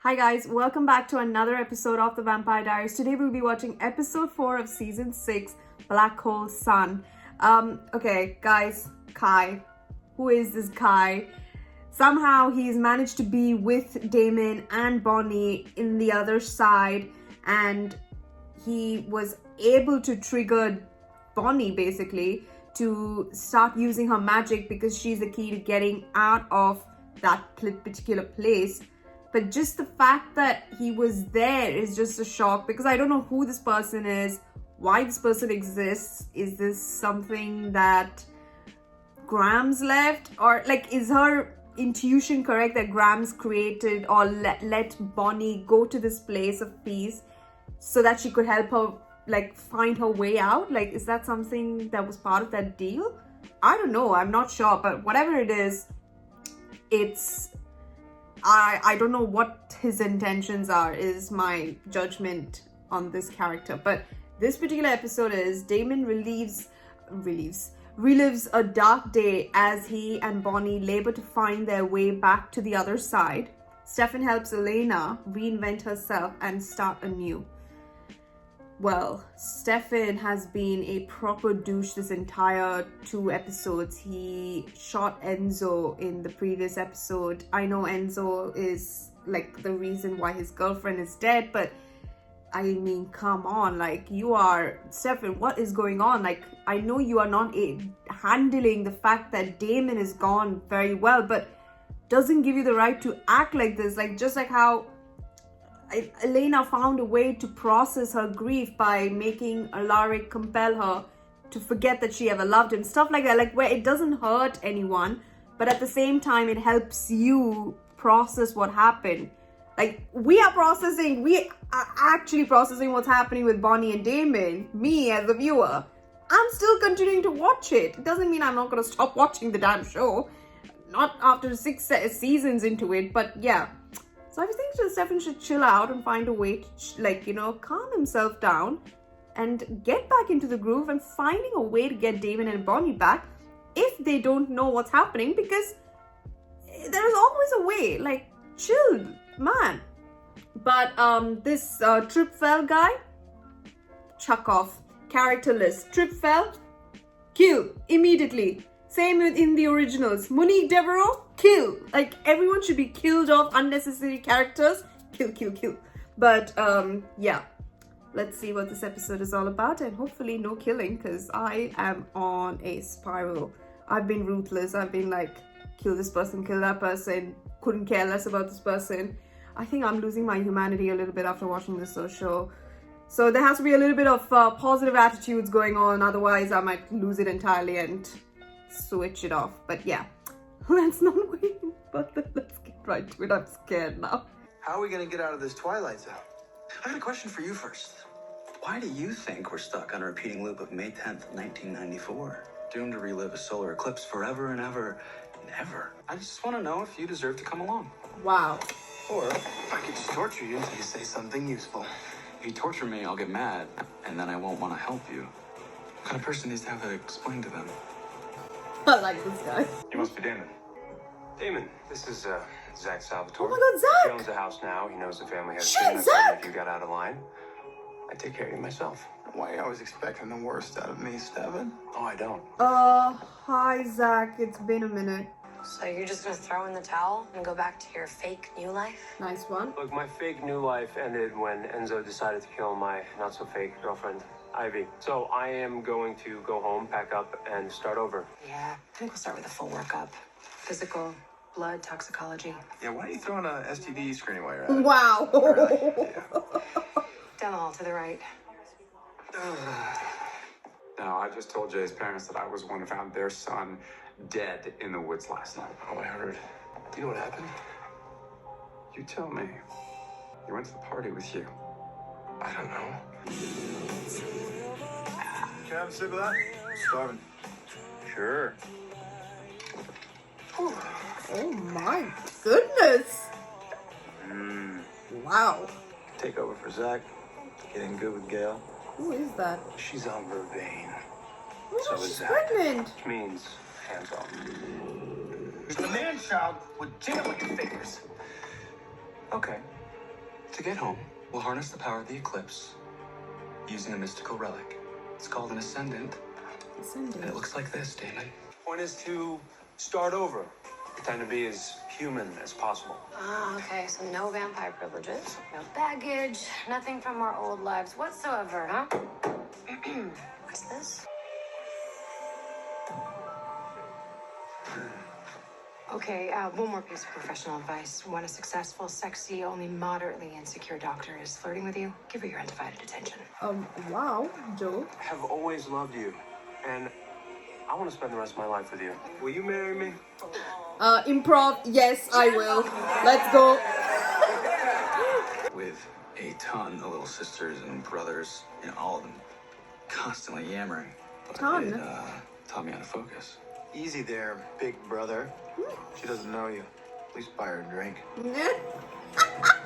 Hi guys, welcome back to another episode of the Vampire Diaries. Today we'll be watching episode 4 of season 6, Black Hole Sun. Okay guys, Kai. Who is this Kai? Somehow he's managed to be with Damon and Bonnie in the other side, and he was able to trigger Bonnie basically to start using her magic because she's the key to getting out of that particular place. But just the fact that he was there is just a shock, because I don't know who this person is, why this person exists. Is this something that Grams left, or like, is her intuition correct that Grams created or let Bonnie go to this place of peace so that she could help her like find her way out? Like, is that something that was part of that deal? I don't know, I'm not sure, but whatever it is, it's I don't know what his intentions are, is my judgment on this character. But this particular episode is Damon relives a dark day as he and Bonnie labor to find their way back to the other side. Stefan helps Elena reinvent herself and start anew. Well, Stefan has been a proper douche this entire 2 episodes. He shot Enzo in the previous episode. I know Enzo is like the reason why his girlfriend is dead, but I mean, come on, like, you are Stefan, what is going on? Like, I know you are not handling the fact that Damon is gone very well, but doesn't give you the right to act like this. Like, just like how Elena found a way to process her grief by making Alaric compel her to forget that she ever loved him. Stuff like that, like where it doesn't hurt anyone, but at the same time it helps you process what happened. Like, we are actually processing what's happening with Bonnie and Damon. Me as a viewer, I'm still continuing to watch it. It doesn't mean I'm not going to stop watching the damn show. Not after 6 seasons into it, but yeah. So I think Stefan should chill out and find a way to, calm himself down and get back into the groove and finding a way to get Damon and Bonnie back if they don't know what's happening, because there is always a way. Like, chill, man. But this Trip Fell guy, chuck off. Character list. Trip Fell, kill immediately. Same in the originals. Monique Devereaux, kill. Like, everyone should be killed off. Unnecessary characters, kill. But yeah, let's see what this episode is all about, and hopefully no killing, because I am on a spiral. I've been ruthless. I've been like, kill this person, kill that person, couldn't care less about this person. I think I'm losing my humanity a little bit after watching this show. So there has to be a little bit of positive attitudes going on, otherwise I might lose it entirely and switch it off. But yeah, let's not wait, but let's get right to it. I'm scared now. How are we gonna get out of this twilight zone? I had a question for you first. Why do you think we're stuck on a repeating loop of May 10th, 1994? Doomed to relive a solar eclipse forever and ever and ever. I just want to know if you deserve to come along. Wow. Or I could just torture you until you say something useful. If you torture me, I'll get mad, and then I won't want to help you. What kind of person needs to have that explained to them? I like this guy. You must be Damon. Damon, this is Zach Salvatore. Oh my God, Zach! He owns the house now. He knows the family has Shit, been. Zach! If you got out of line, I take care of you myself. Why are you always expecting the worst out of me, Stefan? Oh, I don't. Hi Zach, it's been a minute. So you're just gonna throw in the towel and go back to your fake new life? Nice one. Look, my fake new life ended when Enzo decided to kill my not-so-fake girlfriend, Ivy. So I am going to go home, pack up, and start over. Yeah, I think we'll start with a full workup. Physical, blood, toxicology. Yeah, why don't you throw in a STD screening while you're at it? Wow. Down the hall to the right. No, I just told Jay's parents that I was the one who found their son dead in the woods last night. Oh, I heard. Do you know what happened? You tell me. He went to the party with you. I don't know. Can I have a sip of that? Starving. Sure. Oh my goodness. Wow. Take over for Zach. Getting good with Gail. Who is that? She's on Vervain. Oh, So she's is Zach. pregnant. Which means hands off. The man-child would jiggle your fingers. Okay. To get home, we'll harness the power of the eclipse using a mystical relic. It's called an ascendant. And it looks like this, Damon. Point is to start over. Pretend to be as human as possible. Ah, okay, so no vampire privileges, no baggage, nothing from our old lives whatsoever, huh? What's this? Okay, one more piece of professional advice. When a successful, sexy, only moderately insecure doctor is flirting with you, give her your undivided attention. Wow, Joe. I have always loved you, and I want to spend the rest of my life with you. Will you marry me? Improv, yes, I will. Let's go. With a ton of little sisters and brothers, all of them constantly yammering. But it taught me how to focus. Easy there, big brother. She doesn't know you. Please buy her a drink.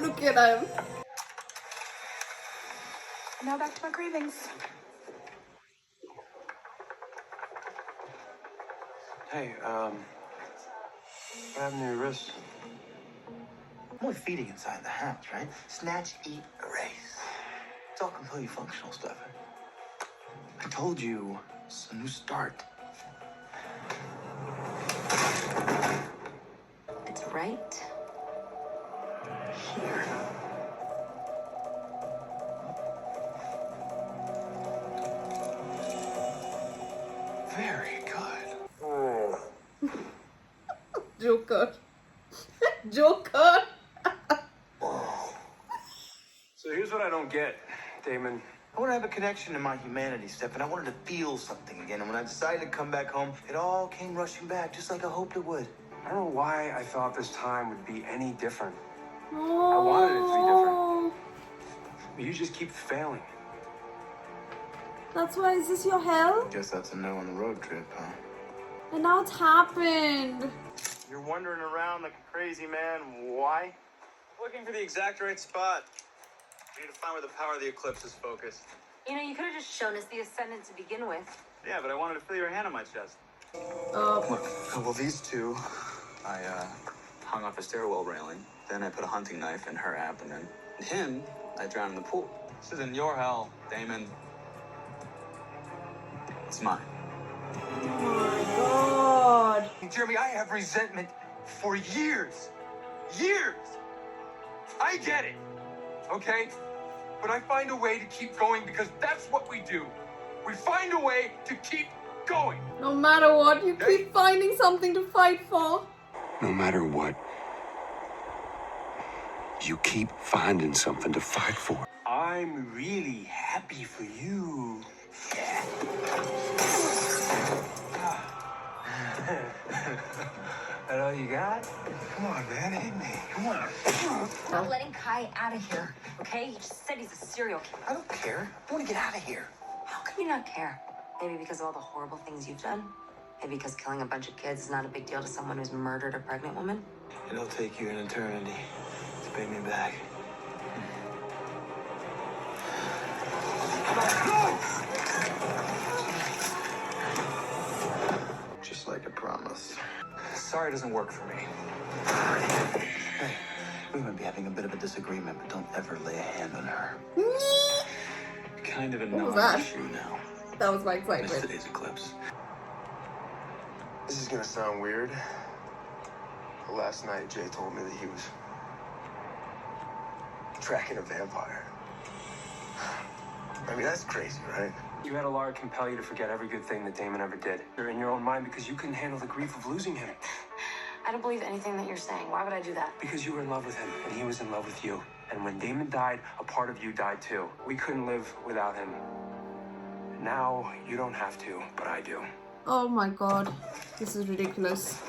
Look at him. Now back to my cravings. Hey, what happened to your wrist? I'm only feeding inside the house, right? Snatch, eat, erase. It's all completely functional stuff. I told you, it's a new start. It's right here. Very good. Joker. Joker. So here's what I don't get, Damon. I want to have a connection to my humanity, Stefan. I wanted to feel something again. And when I decided to come back home, it all came rushing back, just like I hoped it would. I don't know why I thought this time would be any different. Oh. I wanted it to be different. But you just keep failing. That's why, is this your hell? Guess that's a no on the road trip, huh? And now it's happened. You're wandering around like a crazy man. Why? Looking for the exact right spot. We need to find where the power of the eclipse is focused. You know, you could have just shown us the ascendant to begin with. Yeah, but I wanted to feel your hand on my chest. Oh. Look, well, these two, I hung off a stairwell railing. Then I put a hunting knife in her abdomen. And him, I drowned in the pool. This isn't your hell, Damon. It's mine. Oh my god. Jeremy, I have resentment for years. Years! I get it, okay? But I find a way to keep going because that's what we do. We find a way to keep going. No matter what, you keep finding something to fight for. No matter what, you keep finding something to fight for. I'm really happy for you. That all you got? Come on, man. Hit me. Come on. Not letting Kai out of here, okay? He just said he's a serial killer. I don't care. I want to get out of here. How can you not care? Maybe because of all the horrible things you've done? Maybe because killing a bunch of kids is not a big deal to someone who's murdered a pregnant woman? It'll take you an eternity to pay me back. Just like I promised. Sorry doesn't work for me. Hey, we might be having a bit of a disagreement, but don't ever lay a hand on her. Kind of a What was that? non-issue now. That was my Missed excitement. today's eclipse. This is gonna sound weird, but last night Jay told me that he was tracking a vampire. I mean, that's crazy, right? You had Alara compel you to forget every good thing that Damon ever did. You're in your own mind because you couldn't handle the grief of losing him. I don't believe anything that you're saying. Why would I do that? Because you were in love with him, and he was in love with you. And when Damon died, a part of you died too. We couldn't live without him. Now, you don't have to, but I do. Oh my god. This is ridiculous.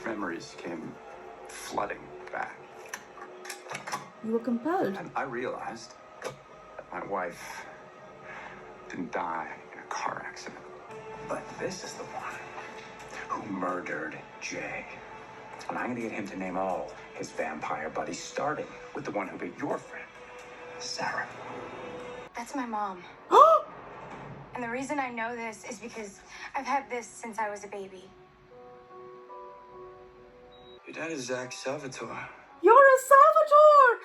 Memories came flooding back. You were compelled. And I realized that my wife didn't die in a car accident. But this is the one who murdered Jay. And I'm gonna get him to name all his vampire buddies, starting with the one who bit your friend, Sarah. That's my mom. And the reason I know this is because I've had this since I was a baby. Your dad is Zach Salvatore. You're a Salvatore!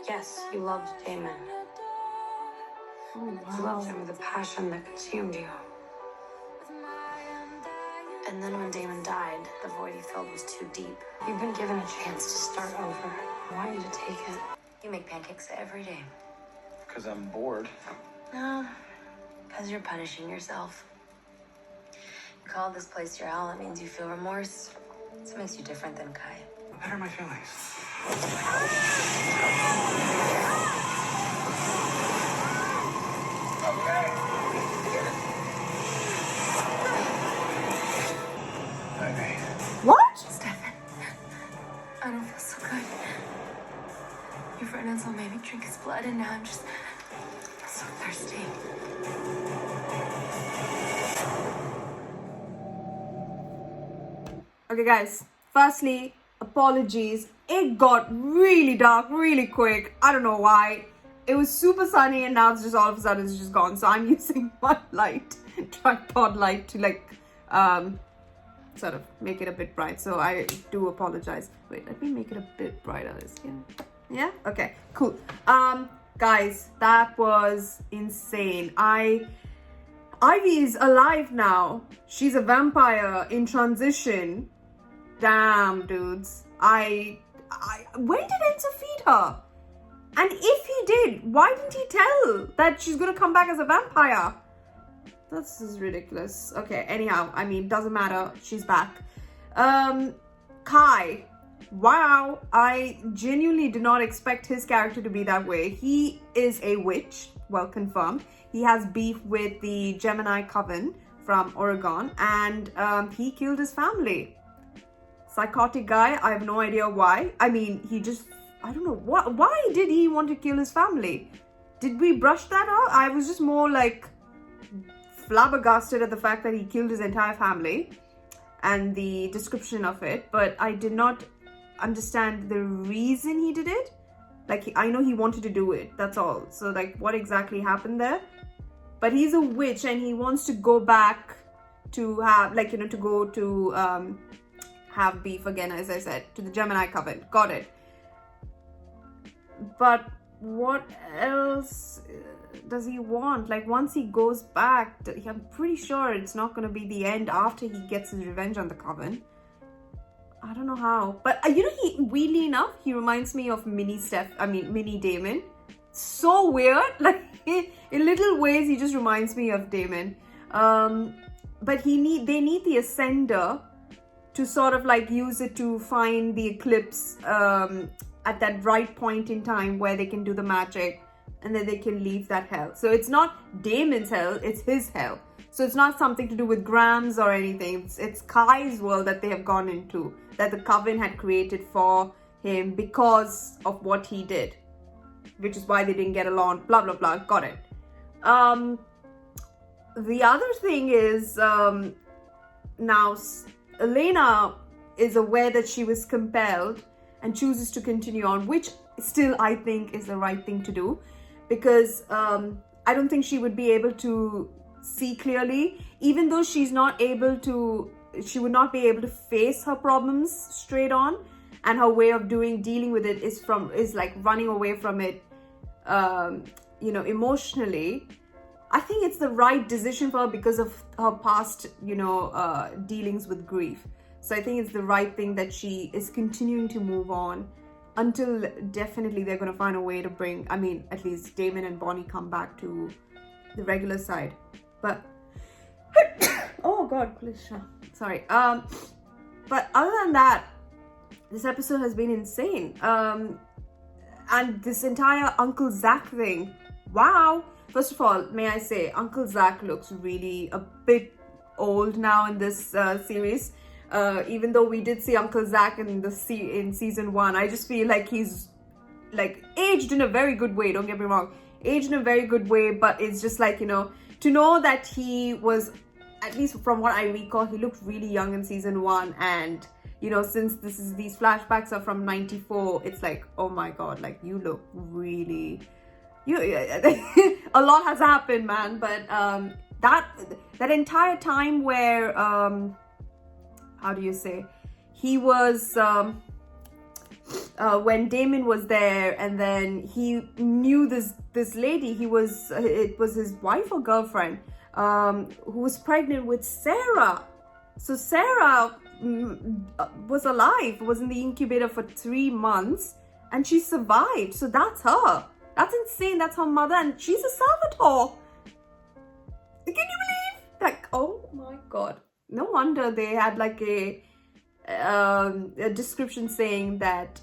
Yes, you loved Damon. You loved him with a passion that consumed you. And then when Damon died, the void he filled was too deep. You've been given a chance to start over. I want you to take it. You make pancakes every day. Because I'm bored. No, because you're punishing yourself. You call this place your hell, that means you feel remorse. This makes you different than Kai. What are my feelings? Okay. What? Stefan, I don't feel so good. Your friend Enzo made me drink his blood, and now I'm just so thirsty. Okay, guys. Firstly, apologies. It got really dark really quick. I don't know why. It was super sunny and now it's just all of a sudden it's just gone. So I'm using my light, tripod light, to like sort of make it a bit bright. So I do apologize. Wait, let me make it a bit brighter. Yeah? Okay, cool. Guys, that was insane. Ivy is alive now. She's a vampire in transition. Damn, dudes. When did Enzo feed her? And if he did, why didn't he tell that she's gonna come back as a vampire? This is ridiculous. Okay, anyhow, I mean, doesn't matter. She's back. Kai. Wow, I genuinely did not expect his character to be that way. He is a witch, well confirmed. He has beef with the Gemini Coven from Oregon, and he killed his family. Psychotic guy, I have no idea why. I mean, I don't know, why did he want to kill his family? Did we brush that out? I was just more like flabbergasted at the fact that he killed his entire family and the description of it, but I did not understand the reason he did it. Like, I know he wanted to do it, that's all. So like, what exactly happened there? But he's a witch and he wants to go back to have, like, you know, to go to have beef again, as I said, to the Gemini Coven. Got it. But what else does he want? Like, once he goes back, I'm pretty sure it's not going to be the end after he gets his revenge on the Coven. I don't know how. But, you know, weirdly enough, he reminds me of mini Damon. So weird. Like, in little ways, he just reminds me of Damon. But they need the Ascender to sort of like use it to find the eclipse at that right point in time where they can do the magic and then they can leave that hell. So it's not Damon's hell, it's his hell. So it's not something to do with grams or anything. It's Kai's world that they have gone into, that the Coven had created for him because of what he did, which is why they didn't get along, blah, blah, blah. Got it. The other thing is, now Elena is aware that she was compelled and chooses to continue on, which still I think is the right thing to do, because I don't think she would be able to see clearly, even though she would not be able to face her problems straight on, and her way of dealing with it is like running away from it, you know, emotionally. I think it's the right decision for her because of her past, you know, dealings with grief. So I think it's the right thing that she is continuing to move on until definitely they're going to find a way to bring, I mean, at least Damon and Bonnie come back to the regular side. But, oh God, sorry. But other than that, this episode has been insane. And this entire Uncle Zach thing, wow. First of all, may I say, Uncle Zach looks really a bit old now in this series. Even though we did see Uncle Zach in season 1, I just feel like he's like aged in a very good way. Don't get me wrong, aged in a very good way. But it's just like, you know, to know that he was, at least from what I recall, he looked really young in season 1, and you know, since these flashbacks are from '94, it's like, oh my God, like you look really. A lot has happened, man. But that entire time where how do you say, he was when Damon was there, and then he knew this lady. It was his wife or girlfriend, who was pregnant with Sarah. So Sarah was alive, was in the incubator for 3 months, and she survived. So that's her. That's insane. That's her mother, and she's a Salvatore. Can you believe? Like, oh my god. No wonder they had like a description saying that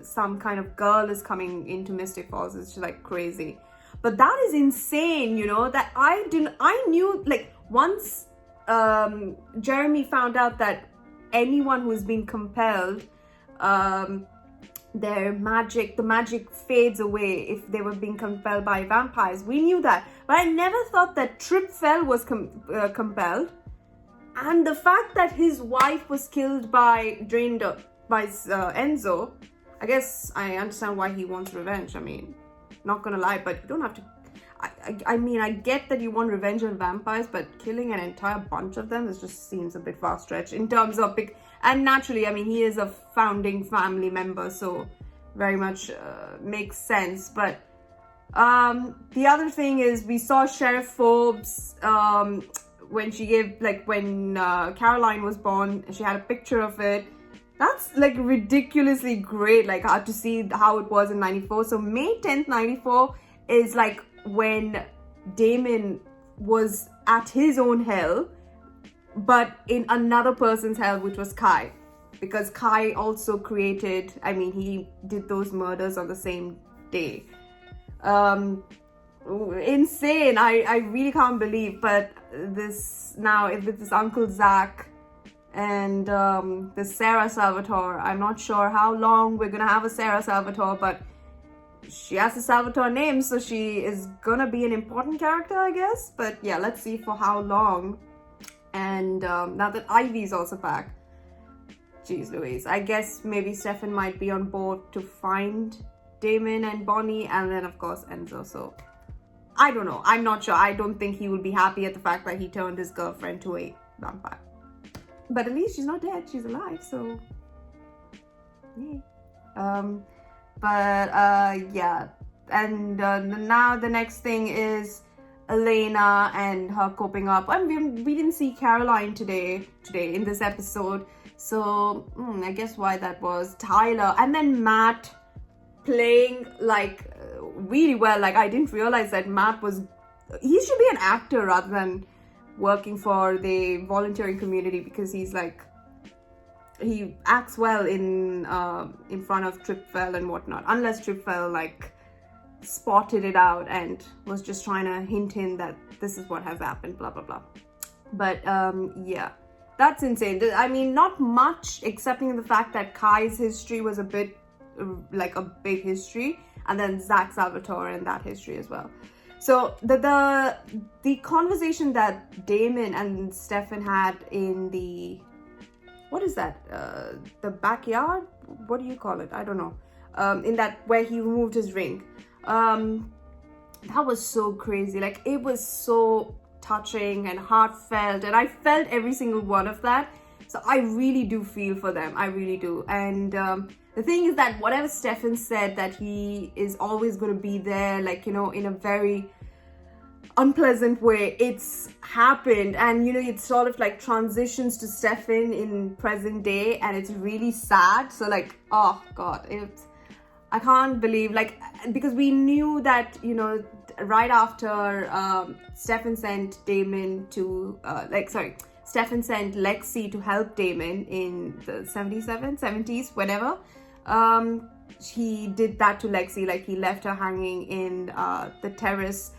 some kind of girl is coming into Mystic Falls. It's just like crazy. But that is insane, you know, that I knew, like, once Jeremy found out that anyone who's been compelled, the magic fades away if they were being compelled by vampires. We knew that, but I never thought that Tripfel was compelled, and the fact that his wife was killed by Enzo. I guess I understand why he wants revenge. I mean, not gonna lie, but you don't have to. I mean, I get that you want revenge on vampires, but killing an entire bunch of them just seems a bit far stretched in terms of and naturally, I mean, he is a founding family member, so very much makes sense. But the other thing is, we saw Sheriff Forbes when she gave, like, when Caroline was born, she had a picture of it. That's like ridiculously great, like, to see how it was in 94. So May 10th, 94 is like when Damon was at his own hell, but in another person's hell, which was Kai, because Kai also created, I mean, he did those murders on the same day. Insane. I really can't believe. But this now, if it's this Uncle Zach and the Sarah Salvatore, I'm not sure how long we're gonna have a Sarah Salvatore, but she has a Salvatore name, so she is gonna be an important character, I guess. But yeah, let's see for how long. And now that Ivy's also back, jeez Louise, I guess maybe Stefan might be on board to find Damon and Bonnie, and then of course Enzo. So I don't know, I'm not sure. I don't think he will be happy at the fact that he turned his girlfriend to a vampire. But at least she's not dead, she's alive, so yay. Yeah, and now the next thing is Elena and her coping up. I mean, we didn't see Caroline today in this episode, so I guess why that was. Tyler and then Matt playing like really well. Like, I didn't realize that Matt he should be an actor rather than working for the volunteering community, because he's like, he acts well in front of Tripfel and whatnot, unless Tripfel like spotted it out and was just trying to hint him that this is what has happened, blah blah blah. But yeah, that's insane. I mean, not much excepting the fact that Kai's history was a bit like a big history, and then Zach Salvatore and that history as well. So the conversation that Damon and Stefan had in the, what is that, the backyard, what do you call it, I don't know, in that where he removed his ring, that was so crazy. Like, it was so touching and heartfelt, and I felt every single one of that. So I really do feel for them, I really do. And the thing is that whatever Stefan said, that he is always going to be there, like, you know, in a very unpleasant way, it's happened. And, you know, it sort of like transitions to Stefan in present day, and it's really sad. So like, oh god, I can't believe, like, because we knew that, you know, right after Stefan sent Damon to Stefan sent Lexi to help Damon in the 70s, whatever. He did that to Lexi, like he left her hanging in the terrace,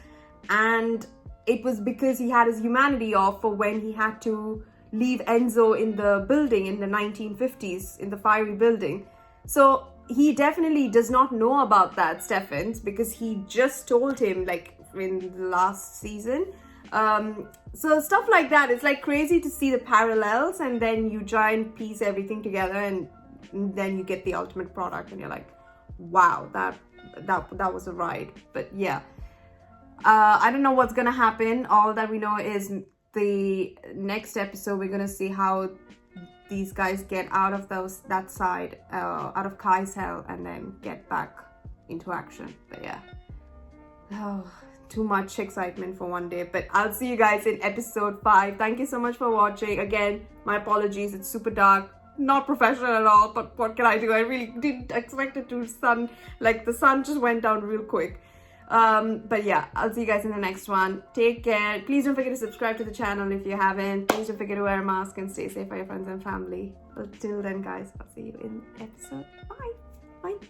and it was because he had his humanity off for when he had to leave Enzo in the building in the 1950s, in the fiery building. So he definitely does not know about that, Stefan, because he just told him, like, in the last season. So stuff like that, it's like crazy to see the parallels, and then you try and piece everything together, and then you get the ultimate product, and you're like, wow, that was a ride. But yeah, I don't know what's gonna happen. All that we know is the next episode we're gonna see how these guys get out of that side, out of Kai's hell, and then get back into action. But yeah, oh, too much excitement for one day. But I'll see you guys in episode 5. Thank you so much for watching. Again, my apologies, it's super dark, not professional at all, but what can I do? I really didn't expect it to the sun just went down real quick. But yeah, I'll see you guys in the next one. Take care. Please don't forget to subscribe to the channel if you haven't. Please don't forget to wear a mask and stay safe for your friends and family. But till then, guys, I'll see you in episode 5. Bye.